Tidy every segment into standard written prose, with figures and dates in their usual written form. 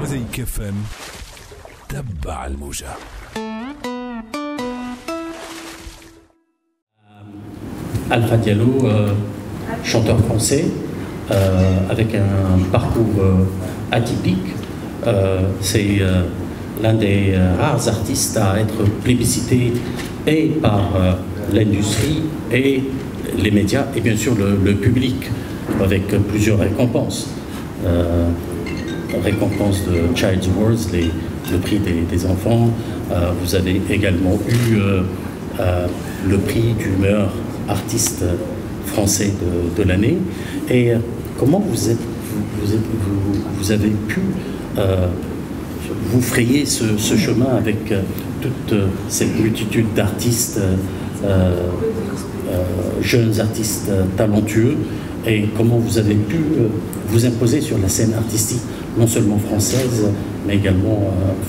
موزايك اف ام تبع الموجة. Alpha Diallo, chanteur français, avec un parcours atypique. C'est l'un des rares artistes à être plébiscité et par l'industrie et les médias et bien sûr le public, avec plusieurs récompenses. Récompense de Child's Awards, le prix des enfants. Vous avez également eu le prix du meilleur artiste français de l'année. Et comment vous avez pu vous frayer ce chemin avec toute cette multitude d'artistes, jeunes artistes talentueux, et comment vous avez pu vous imposer sur la scène artistique, non seulement française, mais également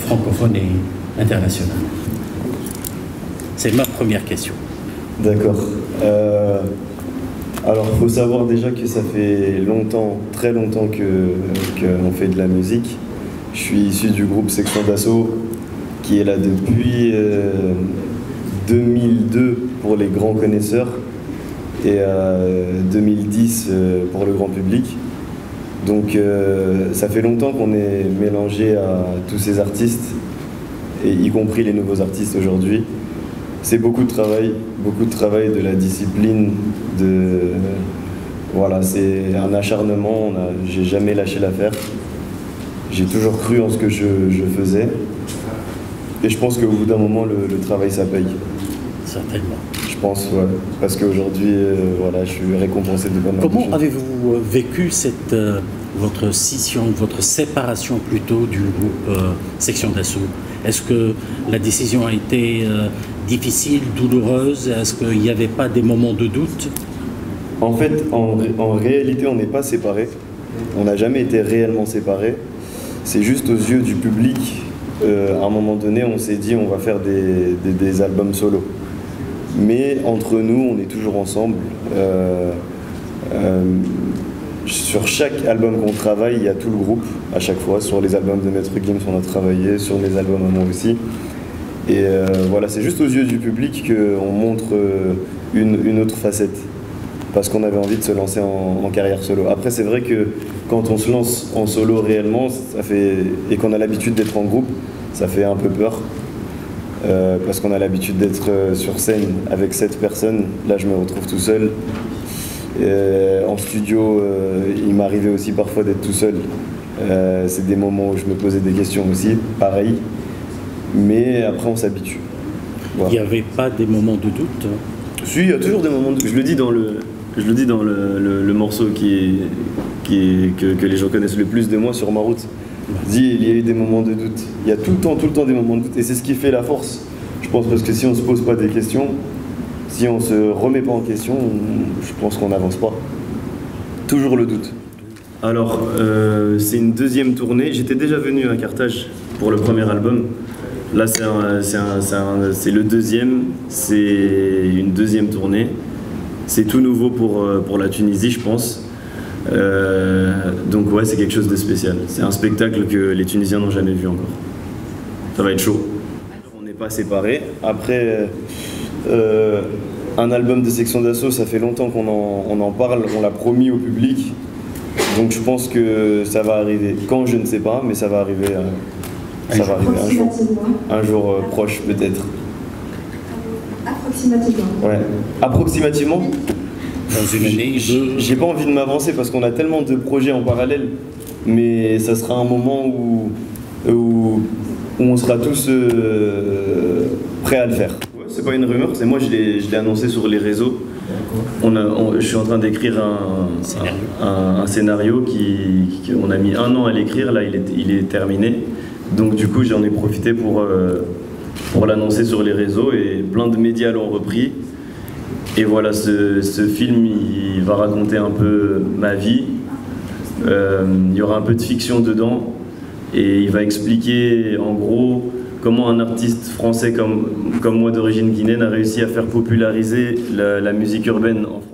francophone et internationale? C'est ma première question. D'accord. Alors, il faut savoir déjà que ça fait longtemps, très longtemps qu'on fait de la musique. Je suis issu du groupe Section d'Assaut, qui est là depuis 2002 pour les grands connaisseurs et 2010 pour le grand public. Donc ça fait longtemps qu'on est mélangé à tous ces artistes, et y compris les nouveaux artistes aujourd'hui. C'est beaucoup de travail, de la discipline, voilà, c'est un acharnement. J'ai jamais lâché l'affaire. J'ai toujours cru en ce que je faisais, et je pense qu'au bout d'un moment, le travail, ça paye. Certainement. Je pense, ouais, parce qu'aujourd'hui, voilà, je suis récompensé de pas mal de choses. Comment avez-vous vécu votre scission, votre séparation plutôt du groupe Section d'Assaut? Est-ce que la décision a été difficile, douloureuse? Est-ce qu'il n'y avait pas des moments de doute? En fait, en réalité, on n'est pas séparés. On n'a jamais été réellement séparés. C'est juste aux yeux du public. À un moment donné, on s'est dit on va faire des albums solo. Mais entre nous, on est toujours ensemble. Sur chaque album qu'on travaille, il y a tout le groupe à chaque fois. Sur les albums de Maître Gims, on a travaillé, sur mes albums à moi aussi. Et voilà, c'est juste aux yeux du public qu'on montre une autre facette, parce qu'on avait envie de se lancer en carrière solo. Après, c'est vrai que quand on se lance en solo réellement, et qu'on a l'habitude d'être en groupe, ça fait un peu peur. Parce qu'on a l'habitude d'être sur scène avec 7 personnes. Là, je me retrouve tout seul. En studio, il m'arrivait aussi parfois d'être tout seul. C'est des moments où je me posais des questions aussi, pareil. Mais après, on s'habitue. Voilà. Il n'y avait pas des moments de doute? Si, il y a toujours des moments de doute. Je le dis dans le morceau que les gens connaissent le plus de moi, Sur ma route. Il y a eu des moments de doute. Il y a tout le temps des moments de doute. Et c'est ce qui fait la force, je pense, parce que si on ne se pose pas des questions, si on ne se remet pas en question, je pense qu'on n'avance pas. Toujours le doute. Alors, c'est une deuxième tournée. J'étais déjà venu à Carthage pour le premier album. Là, c'est le deuxième. C'est une deuxième tournée. C'est tout nouveau pour la Tunisie, je pense. Donc ouais, c'est quelque chose de spécial. C'est un spectacle que les Tunisiens n'ont jamais vu encore. Ça va être chaud. On n'est pas séparés. Après, un album de Section d'Assaut, ça fait longtemps qu'on en parle, on l'a promis au public. Donc je pense que ça va arriver. Quand, je ne sais pas, mais ça va arriver. Ça va arriver un jour. Un jour proche, peut-être. Approximativement. Ouais. Approximativement. Dans une année, j'ai pas envie de m'avancer parce qu'on a tellement de projets en parallèle, mais ça sera un moment où on sera tous prêts à le faire. Ouais, c'est pas une rumeur, c'est moi, je l'ai annoncé sur les réseaux. Je suis en train d'écrire un scénario on a mis 1 an à l'écrire, là il est terminé. Donc du coup j'en ai profité pour l'annoncer sur les réseaux, et plein de médias l'ont repris. Et voilà, ce film, il va raconter un peu ma vie. Il y aura un peu de fiction dedans, et il va expliquer en gros comment un artiste français comme moi d'origine guinéenne a réussi à faire populariser la musique urbaine en France.